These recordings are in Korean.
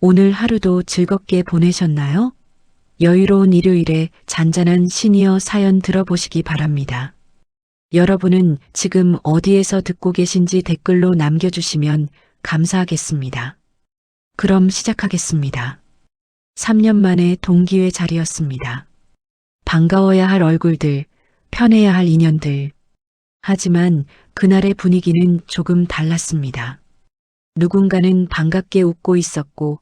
오늘 하루도 즐겁게 보내셨나요? 여유로운 일요일에 잔잔한 시니어 사연 들어보시기 바랍니다. 여러분은 지금 어디에서 듣고 계신지 댓글로 남겨주시면 감사하겠습니다. 그럼 시작하겠습니다. 3년 만에 동기회 자리였습니다. 반가워야 할 얼굴들, 편해야 할 인연들. 하지만 그날의 분위기는 조금 달랐습니다. 누군가는 반갑게 웃고 있었고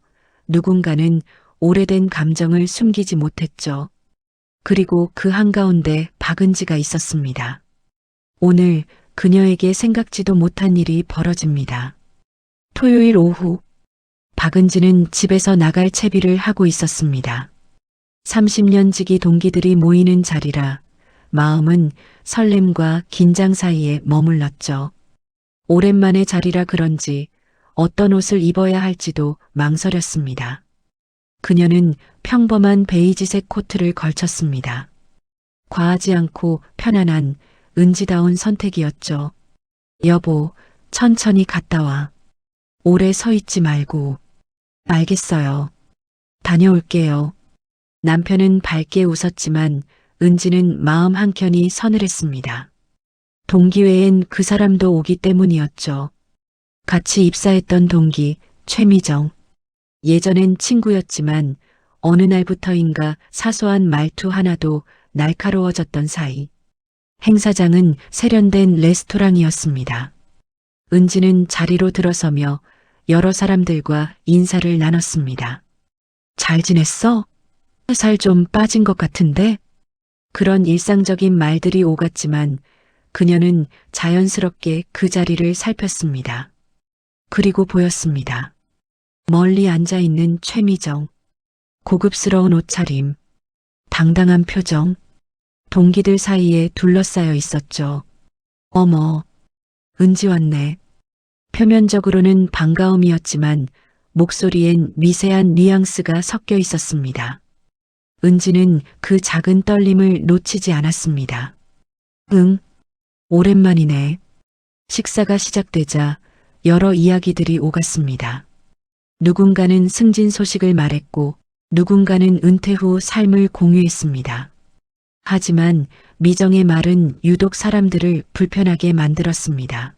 누군가는 오래된 감정을 숨기지 못했죠. 그리고 그 한가운데 박은지가 있었습니다. 오늘 그녀에게 생각지도 못한 일이 벌어집니다. 토요일 오후, 박은지는 집에서 나갈 채비를 하고 있었습니다. 30년 지기 동기들이 모이는 자리라 마음은 설렘과 긴장 사이에 머물렀죠. 오랜만의 자리라 그런지 어떤 옷을 입어야 할지도 망설였습니다. 그녀는 평범한 베이지색 코트를 걸쳤습니다. 과하지 않고 편안한 은지다운 선택이었죠. 여보, 천천히 갔다 와. 오래 서 있지 말고. 알겠어요. 다녀올게요. 남편은 밝게 웃었지만 은지는 마음 한켠이 서늘했습니다. 동기회엔 그 사람도 오기 때문이었죠. 같이 입사했던 동기 최미정. 예전엔 친구였지만 어느 날부터인가 사소한 말투 하나도 날카로워졌던 사이. 행사장은 세련된 레스토랑이었습니다. 은지는 자리로 들어서며 여러 사람들과 인사를 나눴습니다. 잘 지냈어? 살 좀 빠진 것 같은데? 그런 일상적인 말들이 오갔지만 그녀는 자연스럽게 그 자리를 살폈습니다. 그리고 보였습니다. 멀리 앉아있는 최미정. 고급스러운 옷차림, 당당한 표정, 동기들 사이에 둘러싸여 있었죠. 어머, 은지 왔네. 표면적으로는 반가움이었지만 목소리엔 미세한 뉘앙스가 섞여 있었습니다. 은지는 그 작은 떨림을 놓치지 않았습니다. 응, 오랜만이네. 식사가 시작되자 여러 이야기들이 오갔습니다. 누군가는 승진 소식을 말했고 누군가는 은퇴 후 삶을 공유했습니다. 하지만 미정의 말은 유독 사람들을 불편하게 만들었습니다.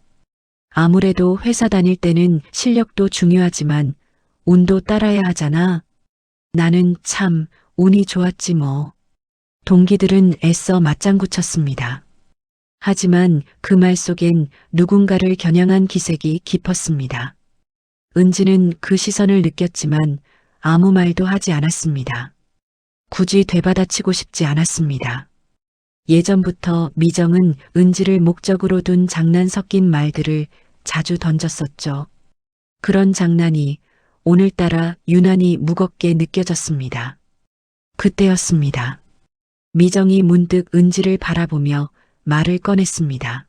아무래도 회사 다닐 때는 실력도 중요하지만 운도 따라야 하잖아. 나는 참 운이 좋았지 뭐. 동기들은 애써 맞장구 쳤습니다. 하지만 그 말 속엔 누군가를 겨냥한 기색이 깊었습니다. 은지는 그 시선을 느꼈지만 아무 말도 하지 않았습니다. 굳이 되받아치고 싶지 않았습니다. 예전부터 미정은 은지를 목적으로 둔 장난 섞인 말들을 자주 던졌었죠. 그런 장난이 오늘따라 유난히 무겁게 느껴졌습니다. 그때였습니다. 미정이 문득 은지를 바라보며 말을 꺼냈습니다.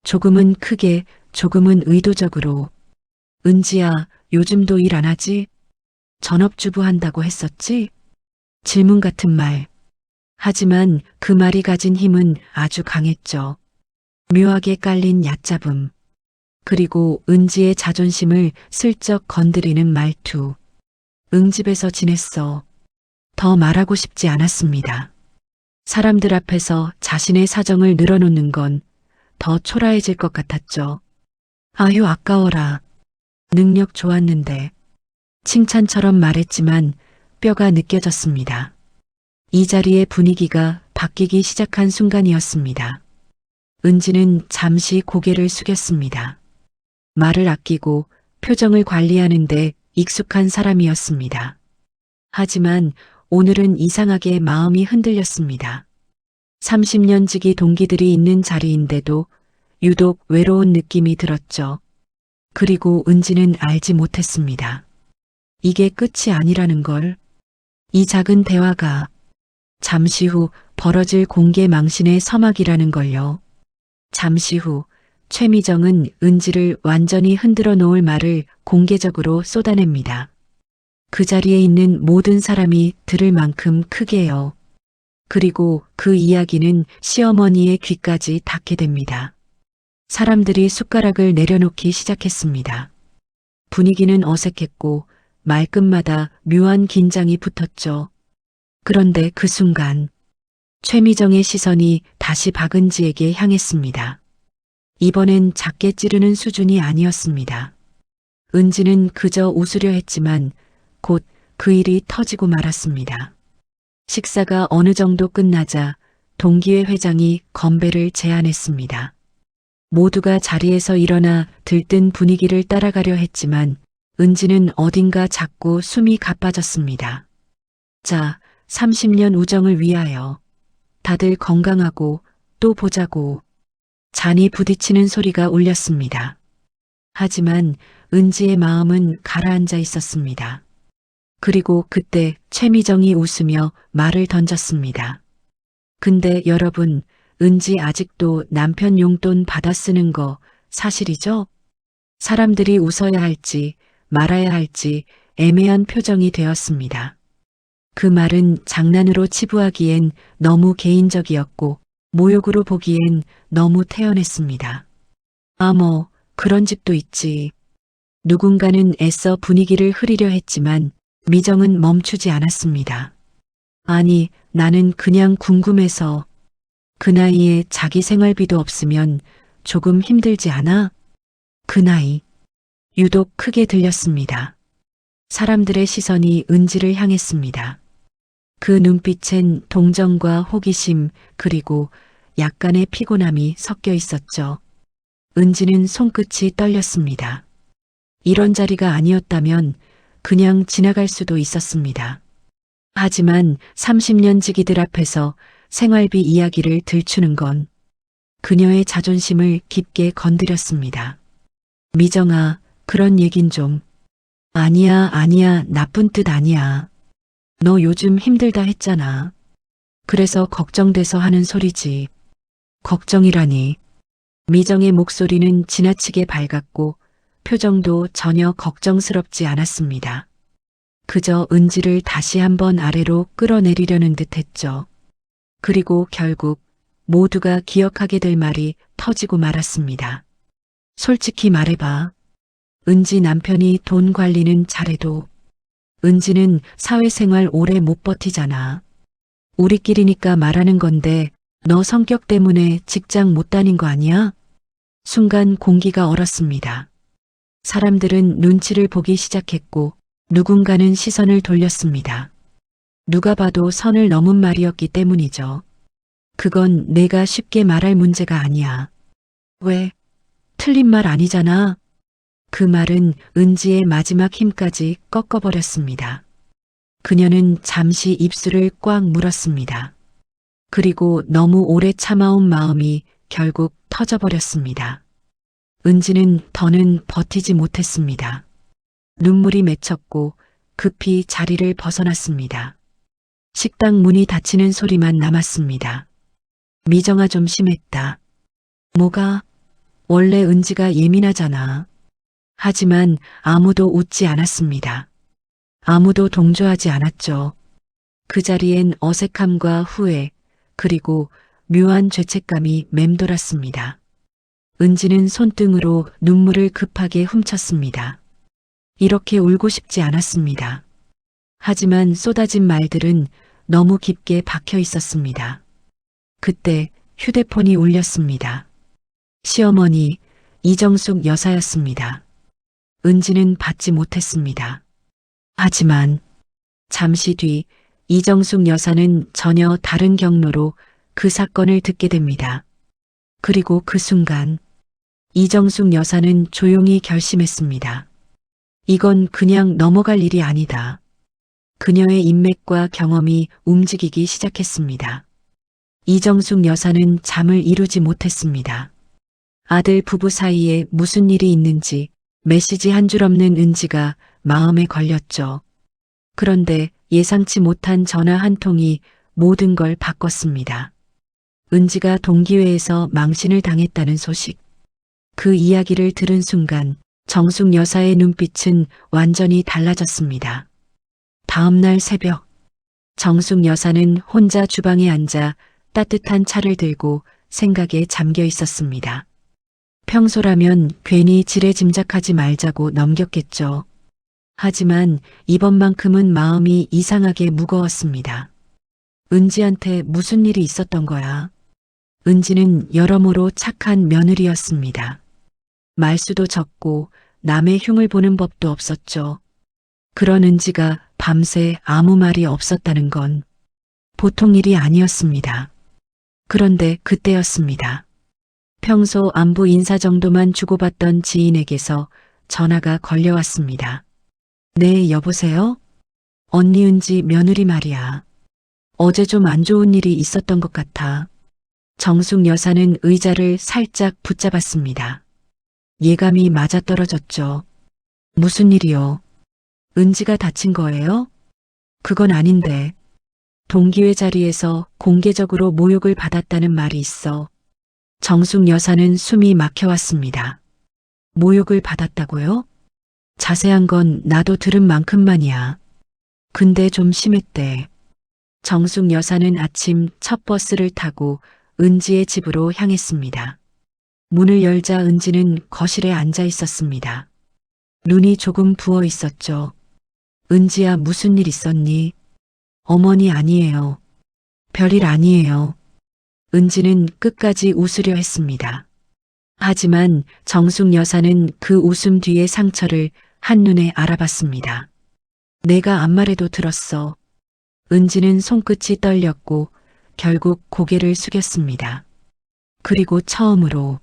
조금은 크게, 조금은 의도적으로. 은지야, 요즘도 일 안 하지? 전업주부 한다고 했었지? 질문 같은 말. 하지만 그 말이 가진 힘은 아주 강했죠. 묘하게 깔린 얕잡음. 그리고 은지의 자존심을 슬쩍 건드리는 말투. 응집에서 지냈어. 더 말하고 싶지 않았습니다. 사람들 앞에서 자신의 사정을 늘어놓는 건 더 초라해질 것 같았죠. 아유, 아까워라. 능력 좋았는데. 칭찬처럼 말했지만 뼈가 느껴졌습니다. 이 자리의 분위기가 바뀌기 시작한 순간이었습니다. 은지는 잠시 고개를 숙였습니다. 말을 아끼고 표정을 관리하는데 익숙한 사람이었습니다. 하지만 오늘은 이상하게 마음이 흔들렸습니다. 30년 지기 동기들이 있는 자리인데도 유독 외로운 느낌이 들었죠. 그리고 은지는 알지 못했습니다. 이게 끝이 아니라는 걸. 이 작은 대화가 잠시 후 벌어질 공개 망신의 서막이라는 걸요. 잠시 후 최미정은 은지를 완전히 흔들어 놓을 말을 공개적으로 쏟아냅니다. 그 자리에 있는 모든 사람이 들을 만큼 크게요. 그리고 그 이야기는 시어머니의 귀까지 닿게 됩니다. 사람들이 숟가락을 내려놓기 시작했습니다. 분위기는 어색했고 말끝마다 묘한 긴장이 붙었죠. 그런데 그 순간 최미정의 시선이 다시 박은지에게 향했습니다. 이번엔 작게 찌르는 수준이 아니었습니다. 은지는 그저 웃으려 했지만 곧 그 일이 터지고 말았습니다. 식사가 어느 정도 끝나자 동기회 회장이 건배를 제안했습니다. 모두가 자리에서 일어나 들뜬 분위기를 따라가려 했지만 은지는 어딘가 자꾸 숨이 가빠졌습니다. 자, 30년 우정을 위하여 다들 건강하고 또 보자고. 잔이 부딪히는 소리가 울렸습니다. 하지만 은지의 마음은 가라앉아 있었습니다. 그리고 그때 최미정이 웃으며 말을 던졌습니다. 근데 여러분, 은지 아직도 남편 용돈 받아 쓰는 거 사실이죠? 사람들이 웃어야 할지 말아야 할지 애매한 표정이 되었습니다. 그 말은 장난으로 치부하기엔 너무 개인적이었고 모욕으로 보기엔 너무 태연했습니다. 아, 뭐 그런 집도 있지. 누군가는 애써 분위기를 흐리려 했지만 미정은 멈추지 않았습니다. 아니, 나는 그냥 궁금해서. 그 나이에 자기 생활비도 없으면 조금 힘들지 않아? 그 나이. 유독 크게 들렸습니다. 사람들의 시선이 은지를 향했습니다. 그 눈빛엔 동정과 호기심 그리고 약간의 피곤함이 섞여 있었죠. 은지는 손끝이 떨렸습니다. 이런 자리가 아니었다면 그냥 지나갈 수도 있었습니다. 하지만 30년 지기들 앞에서 생활비 이야기를 들추는 건 그녀의 자존심을 깊게 건드렸습니다. 미정아, 그런 얘긴 좀. 아니야, 아니야, 나쁜 뜻 아니야. 너 요즘 힘들다 했잖아. 그래서 걱정돼서 하는 소리지. 걱정이라니. 미정의 목소리는 지나치게 밝았고 표정도 전혀 걱정스럽지 않았습니다. 그저 은지를 다시 한번 아래로 끌어내리려는 듯 했죠. 그리고 결국 모두가 기억하게 될 말이 터지고 말았습니다. 솔직히 말해봐. 은지 남편이 돈 관리는 잘해도 은지는 사회생활 오래 못 버티잖아. 우리끼리니까 말하는 건데 너 성격 때문에 직장 못 다닌 거 아니야? 순간 공기가 얼었습니다. 사람들은 눈치를 보기 시작했고 누군가는 시선을 돌렸습니다. 누가 봐도 선을 넘은 말이었기 때문이죠. 그건 내가 쉽게 말할 문제가 아니야. 왜? 틀린 말 아니잖아. 그 말은 은지의 마지막 힘까지 꺾어버렸습니다. 그녀는 잠시 입술을 꽉 물었습니다. 그리고 너무 오래 참아온 마음이 결국 터져버렸습니다. 은지는 더는 버티지 못했습니다. 눈물이 맺혔고 급히 자리를 벗어났습니다. 식당 문이 닫히는 소리만 남았습니다. 미정아, 좀 심했다. 뭐가? 원래 은지가 예민하잖아. 하지만 아무도 웃지 않았습니다. 아무도 동조하지 않았죠. 그 자리엔 어색함과 후회, 그리고 묘한 죄책감이 맴돌았습니다. 은지는 손등으로 눈물을 급하게 훔쳤습니다. 이렇게 울고 싶지 않았습니다. 하지만 쏟아진 말들은 너무 깊게 박혀 있었습니다. 그때 휴대폰이 울렸습니다. 시어머니 이정숙 여사였습니다. 은지는 받지 못했습니다. 하지만 잠시 뒤 이정숙 여사는 전혀 다른 경로로 그 사건을 듣게 됩니다. 그리고 그 순간 이정숙 여사는 조용히 결심했습니다. 이건 그냥 넘어갈 일이 아니다. 그녀의 인맥과 경험이 움직이기 시작했습니다. 이정숙 여사는 잠을 이루지 못했습니다. 아들 부부 사이에 무슨 일이 있는지 메시지 한 줄 없는 은지가 마음에 걸렸죠. 그런데 예상치 못한 전화 한 통이 모든 걸 바꿨습니다. 은지가 동기회에서 망신을 당했다는 소식. 그 이야기를 들은 순간 정숙 여사의 눈빛은 완전히 달라졌습니다. 다음 날 새벽, 정숙 여사는 혼자 주방에 앉아 따뜻한 차를 들고 생각에 잠겨 있었습니다. 평소라면 괜히 지레짐작하지 말자고 넘겼겠죠. 하지만 이번만큼은 마음이 이상하게 무거웠습니다. 은지한테 무슨 일이 있었던 거야? 은지는 여러모로 착한 며느리였습니다. 말수도 적고 남의 흉을 보는 법도 없었죠. 그런 은지가 밤새 아무 말이 없었다는 건 보통 일이 아니었습니다. 그런데 그때였습니다. 평소 안부 인사 정도만 주고받던 지인에게서 전화가 걸려왔습니다. 네, 여보세요? 언니 은지 며느리 말이야. 어제 좀 안 좋은 일이 있었던 것 같아. 정숙 여사는 의자를 살짝 붙잡았습니다. 예감이 맞아떨어졌죠. 무슨 일이요? 은지가 다친 거예요? 그건 아닌데. 동기회 자리에서 공개적으로 모욕을 받았다는 말이 있어. 정숙 여사는 숨이 막혀왔습니다. 모욕을 받았다고요? 자세한 건 나도 들은 만큼만이야. 근데 좀 심했대. 정숙 여사는 아침 첫 버스를 타고 은지의 집으로 향했습니다. 문을 열자 은지는 거실에 앉아 있었습니다. 눈이 조금 부어 있었죠. 은지야, 무슨 일 있었니? 어머니, 아니에요. 별일 아니에요. 은지는 끝까지 웃으려 했습니다. 하지만 정숙 여사는 그 웃음 뒤의 상처를 한눈에 알아봤습니다. 내가 안 말해도 들었어. 은지는 손끝이 떨렸고 결국 고개를 숙였습니다. 그리고 처음으로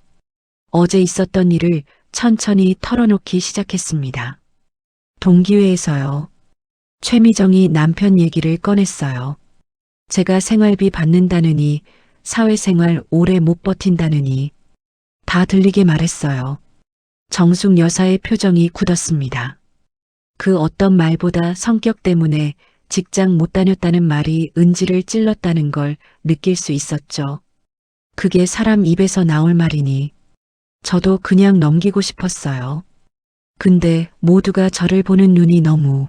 어제 있었던 일을 천천히 털어놓기 시작했습니다. 동기회에서요. 최미정이 남편 얘기를 꺼냈어요. 제가 생활비 받는다느니, 사회생활 오래 못 버틴다느니 다 들리게 말했어요. 정숙 여사의 표정이 굳었습니다. 그 어떤 말보다 성격 때문에 직장 못 다녔다는 말이 은지를 찔렀다는 걸 느낄 수 있었죠. 그게 사람 입에서 나올 말이니 저도 그냥 넘기고 싶었어요. 근데 모두가 저를 보는 눈이 너무...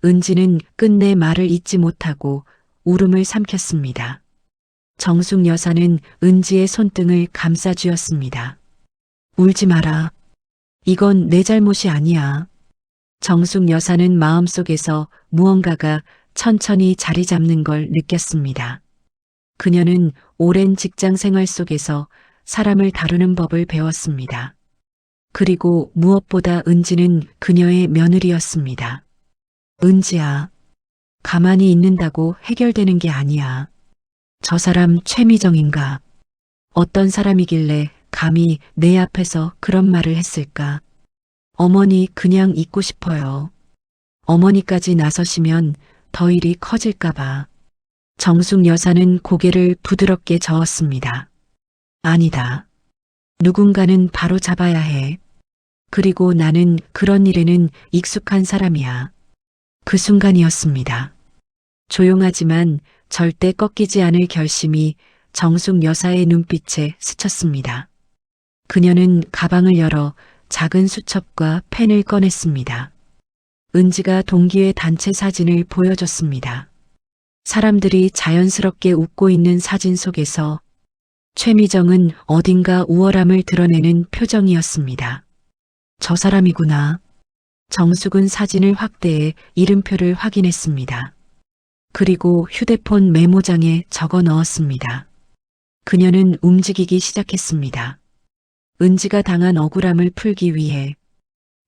은지는 끝내 말을 잇지 못하고 울음을 삼켰습니다. 정숙 여사는 은지의 손등을 감싸쥐었습니다. 울지 마라. 이건 내 잘못이 아니야. 정숙 여사는 마음속에서 무언가가 천천히 자리 잡는 걸 느꼈습니다. 그녀는 오랜 직장 생활 속에서 사람을 다루는 법을 배웠습니다. 그리고 무엇보다 은지는 그녀의 며느리였습니다. 은지야, 가만히 있는다고 해결되는 게 아니야. 저 사람 최미정인가? 어떤 사람이길래 감히 내 앞에서 그런 말을 했을까? 어머니, 그냥 잊고 싶어요. 어머니까지 나서시면 더 일이 커질까봐. 정숙 여사는 고개를 부드럽게 저었습니다. 아니다. 누군가는 바로 잡아야 해. 그리고 나는 그런 일에는 익숙한 사람이야. 그 순간이었습니다. 조용하지만 절대 꺾이지 않을 결심이 정숙 여사의 눈빛에 스쳤습니다. 그녀는 가방을 열어 작은 수첩과 펜을 꺼냈습니다. 은지가 동기회 단체 사진을 보여줬습니다. 사람들이 자연스럽게 웃고 있는 사진 속에서 최미정은 어딘가 우월함을 드러내는 표정이었습니다. 저 사람이구나. 정숙은 사진을 확대해 이름표를 확인했습니다. 그리고 휴대폰 메모장에 적어 넣었습니다. 그녀는 움직이기 시작했습니다. 은지가 당한 억울함을 풀기 위해.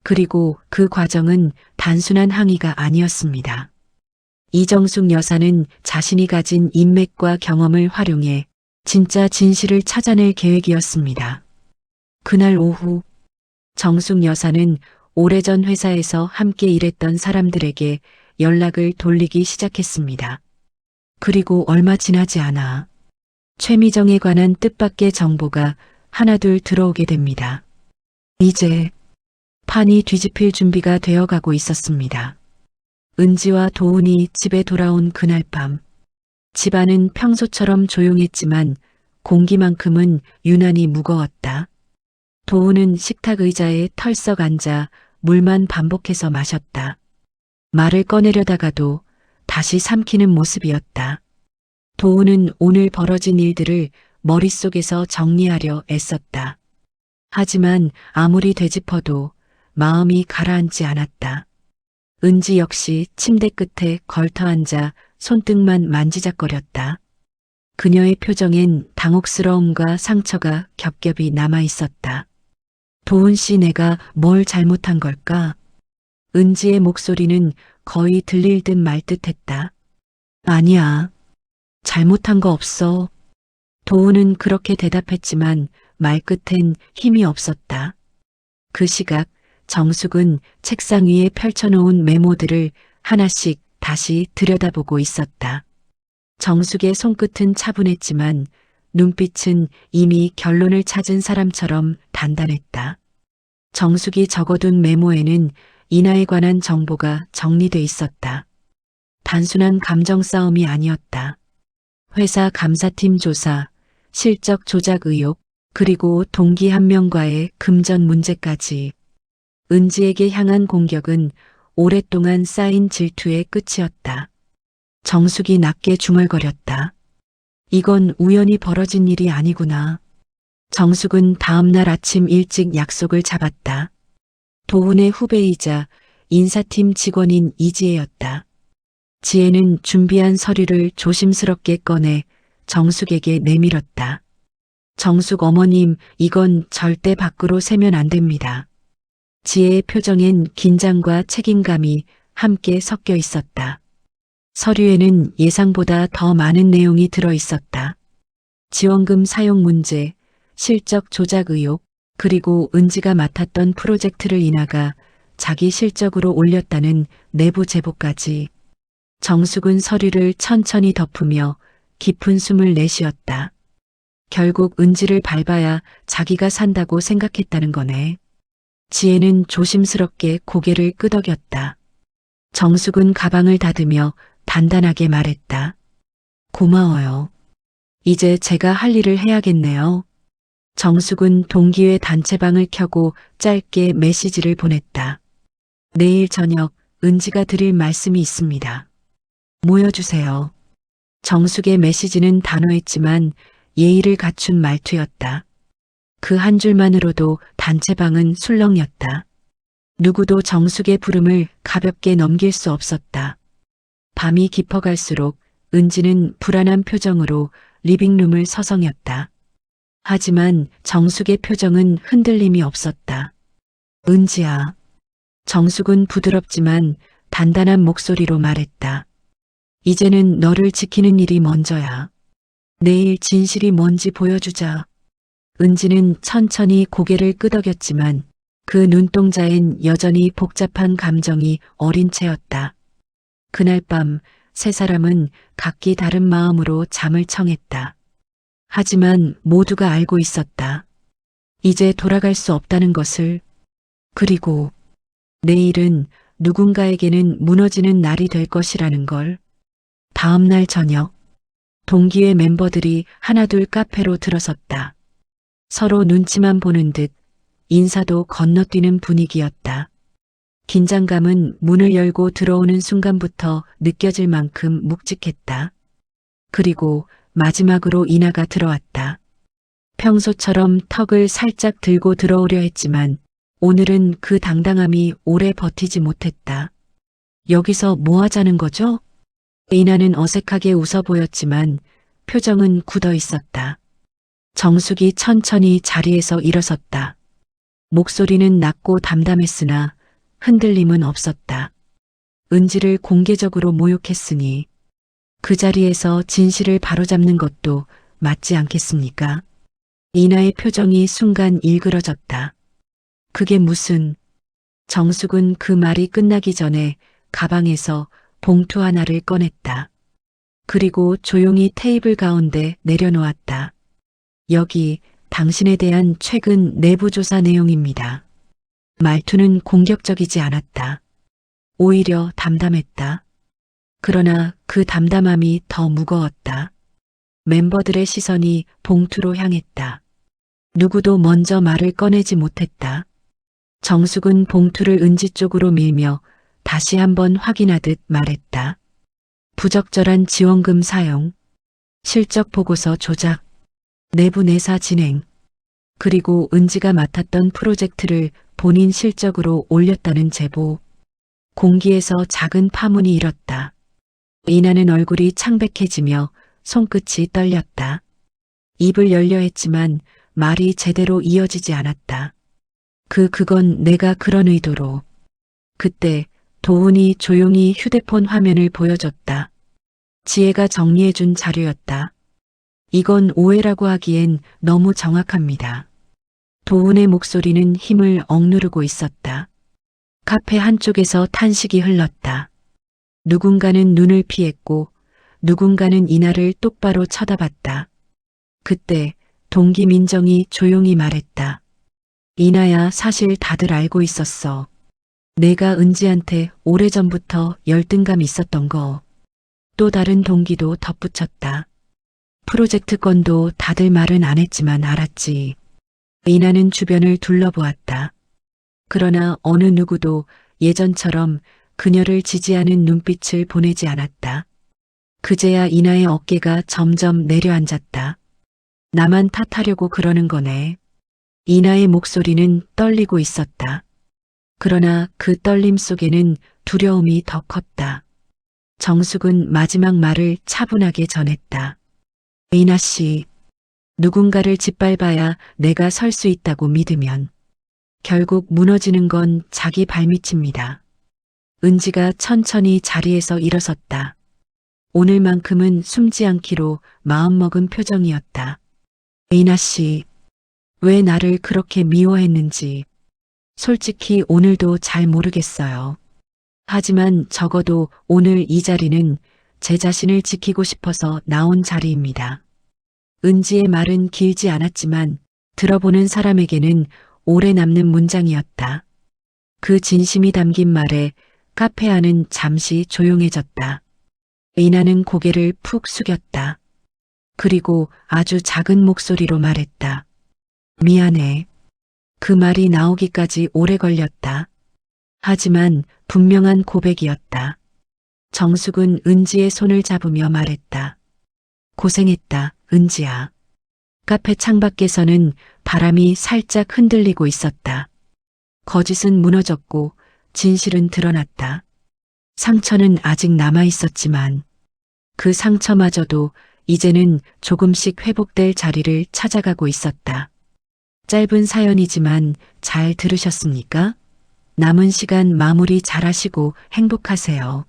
그리고 그 과정은 단순한 항의가 아니었습니다. 이정숙 여사는 자신이 가진 인맥과 경험을 활용해 진짜 진실을 찾아낼 계획이었습니다. 그날 오후 정숙 여사는 오래전 회사에서 함께 일했던 사람들에게 연락을 돌리기 시작했습니다. 그리고 얼마 지나지 않아 최미정에 관한 뜻밖의 정보가 하나둘 들어오게 됩니다. 이제 판이 뒤집힐 준비가 되어가고 있었습니다. 은지와 도훈이 집에 돌아온 그날 밤, 집안은 평소처럼 조용했지만 공기만큼은 유난히 무거웠다. 도훈은 식탁 의자에 털썩 앉아 물만 반복해서 마셨다. 말을 꺼내려다가도 다시 삼키는 모습이었다. 도훈은 오늘 벌어진 일들을 머릿속에서 정리하려 애썼다. 하지만 아무리 되짚어도 마음이 가라앉지 않았다. 은지 역시 침대 끝에 걸터앉아 손등만 만지작거렸다. 그녀의 표정엔 당혹스러움과 상처가 겹겹이 남아 있었다. 도훈 씨, 내가 뭘 잘못한 걸까? 은지의 목소리는 거의 들릴 듯 말 듯했다. 아니야. 잘못한 거 없어. 도훈은 그렇게 대답했지만 말끝엔 힘이 없었다. 그 시각 정숙은 책상 위에 펼쳐놓은 메모들을 하나씩 다시 들여다보고 있었다. 정숙의 손끝은 차분했지만 눈빛은 이미 결론을 찾은 사람처럼 단단했다. 정숙이 적어둔 메모에는 인하에 관한 정보가 정리돼 있었다. 단순한 감정 싸움이 아니었다. 회사 감사팀 조사, 실적 조작 의혹, 그리고 동기 한 명과의 금전 문제까지. 은지에게 향한 공격은 오랫동안 쌓인 질투의 끝이었다. 정숙이 낮게 중얼거렸다. 이건 우연히 벌어진 일이 아니구나. 정숙은 다음 날 아침 일찍 약속을 잡았다. 도훈의 후배이자 인사팀 직원인 이지혜였다. 지혜는 준비한 서류를 조심스럽게 꺼내 정숙에게 내밀었다. 정숙 어머님, 이건 절대 밖으로 새면 안 됩니다. 지혜의 표정엔 긴장과 책임감이 함께 섞여 있었다. 서류에는 예상보다 더 많은 내용이 들어 있었다. 지원금 사용 문제, 실적 조작 의혹, 그리고 은지가 맡았던 프로젝트를 인하가 자기 실적으로 올렸다는 내부 제보까지. 정숙은 서류를 천천히 덮으며 깊은 숨을 내쉬었다. 결국 은지를 밟아야 자기가 산다고 생각했다는 거네. 지혜는 조심스럽게 고개를 끄덕였다. 정숙은 가방을 닫으며 단단하게 말했다. 고마워요. 이제 제가 할 일을 해야겠네요. 정숙은 동기회 단체방을 켜고 짧게 메시지를 보냈다. 내일 저녁 은지가 드릴 말씀이 있습니다. 모여주세요. 정숙의 메시지는 단호했지만 예의를 갖춘 말투였다. 그 한 줄만으로도 단체방은 술렁였다. 누구도 정숙의 부름을 가볍게 넘길 수 없었다. 밤이 깊어갈수록 은지는 불안한 표정으로 리빙룸을 서성였다. 하지만 정숙의 표정은 흔들림이 없었다. 은지야. 정숙은 부드럽지만 단단한 목소리로 말했다. 이제는 너를 지키는 일이 먼저야. 내일 진실이 뭔지 보여주자. 은지는 천천히 고개를 끄덕였지만 그 눈동자엔 여전히 복잡한 감정이 어린 채였다. 그날 밤 세 사람은 각기 다른 마음으로 잠을 청했다. 하지만 모두가 알고 있었다. 이제 돌아갈 수 없다는 것을. 그리고 내일은 누군가에게는 무너지는 날이 될 것이라는 걸. 다음 날 저녁 동기회 멤버들이 하나둘 카페로 들어섰다. 서로 눈치만 보는 듯 인사도 건너뛰는 분위기였다. 긴장감은 문을 열고 들어오는 순간부터 느껴질 만큼 묵직했다. 그리고 마지막으로 인하가 들어왔다. 평소처럼 턱을 살짝 들고 들어오려 했지만 오늘은 그 당당함이 오래 버티지 못했다. 여기서 뭐 하자는 거죠? 인하는 어색하게 웃어 보였지만 표정은 굳어 있었다. 정숙이 천천히 자리에서 일어섰다. 목소리는 낮고 담담했으나 흔들림은 없었다. 은지를 공개적으로 모욕했으니 그 자리에서 진실을 바로잡는 것도 맞지 않겠습니까? 이나의 표정이 순간 일그러졌다. 그게 무슨... 정숙은 그 말이 끝나기 전에 가방에서 봉투 하나를 꺼냈다. 그리고 조용히 테이블 가운데 내려놓았다. 여기 당신에 대한 최근 내부조사 내용입니다. 말투는 공격적이지 않았다. 오히려 담담했다. 그러나 그 담담함이 더 무거웠다. 멤버들의 시선이 봉투로 향했다. 누구도 먼저 말을 꺼내지 못했다. 정숙은 봉투를 은지 쪽으로 밀며 다시 한번 확인하듯 말했다. 부적절한 지원금 사용, 실적 보고서 조작, 내부 내사 진행, 그리고 은지가 맡았던 프로젝트를 본인 실적으로 올렸다는 제보. 공기에서 작은 파문이 일었다. 이나는 얼굴이 창백해지며 손끝이 떨렸다. 입을 열려 했지만 말이 제대로 이어지지 않았다. 그건 내가 그런 의도로. 그때 도훈이 조용히 휴대폰 화면을 보여줬다. 지혜가 정리해준 자료였다. 이건 오해라고 하기엔 너무 정확합니다. 도훈의 목소리는 힘을 억누르고 있었다. 카페 한쪽에서 탄식이 흘렀다. 누군가는 눈을 피했고 누군가는 이나를 똑바로 쳐다봤다. 그때 동기 민정이 조용히 말했다. 이나야, 사실 다들 알고 있었어. 내가 은지한테 오래전부터 열등감 있었던 거. 또 다른 동기도 덧붙였다. 프로젝트 건도 다들 말은 안 했지만 알았지. 이나는 주변을 둘러보았다. 그러나 어느 누구도 예전처럼 그녀를 지지하는 눈빛을 보내지 않았다. 그제야 이나의 어깨가 점점 내려앉았다. 나만 탓하려고 그러는 거네. 이나의 목소리는 떨리고 있었다. 그러나 그 떨림 속에는 두려움이 더 컸다. 정숙은 마지막 말을 차분하게 전했다. 이나 씨, 누군가를 짓밟아야 내가 설 수 있다고 믿으면 결국 무너지는 건 자기 발밑입니다. 은지가 천천히 자리에서 일어섰다. 오늘만큼은 숨지 않기로 마음먹은 표정이었다. 이나 씨, 왜 나를 그렇게 미워했는지 솔직히 오늘도 잘 모르겠어요. 하지만 적어도 오늘 이 자리는 제 자신을 지키고 싶어서 나온 자리입니다. 은지의 말은 길지 않았지만 들어보는 사람에게는 오래 남는 문장이었다. 그 진심이 담긴 말에 카페 안은 잠시 조용해졌다. 이나는 고개를 푹 숙였다. 그리고 아주 작은 목소리로 말했다. 미안해. 그 말이 나오기까지 오래 걸렸다. 하지만 분명한 고백이었다. 정숙은 은지의 손을 잡으며 말했다. 고생했다, 은지야. 카페 창밖에서는 바람이 살짝 흔들리고 있었다. 거짓은 무너졌고 진실은 드러났다. 상처는 아직 남아 있었지만 그 상처마저도 이제는 조금씩 회복될 자리를 찾아가고 있었다. 짧은 사연이지만 잘 들으셨습니까? 남은 시간 마무리 잘하시고 행복하세요.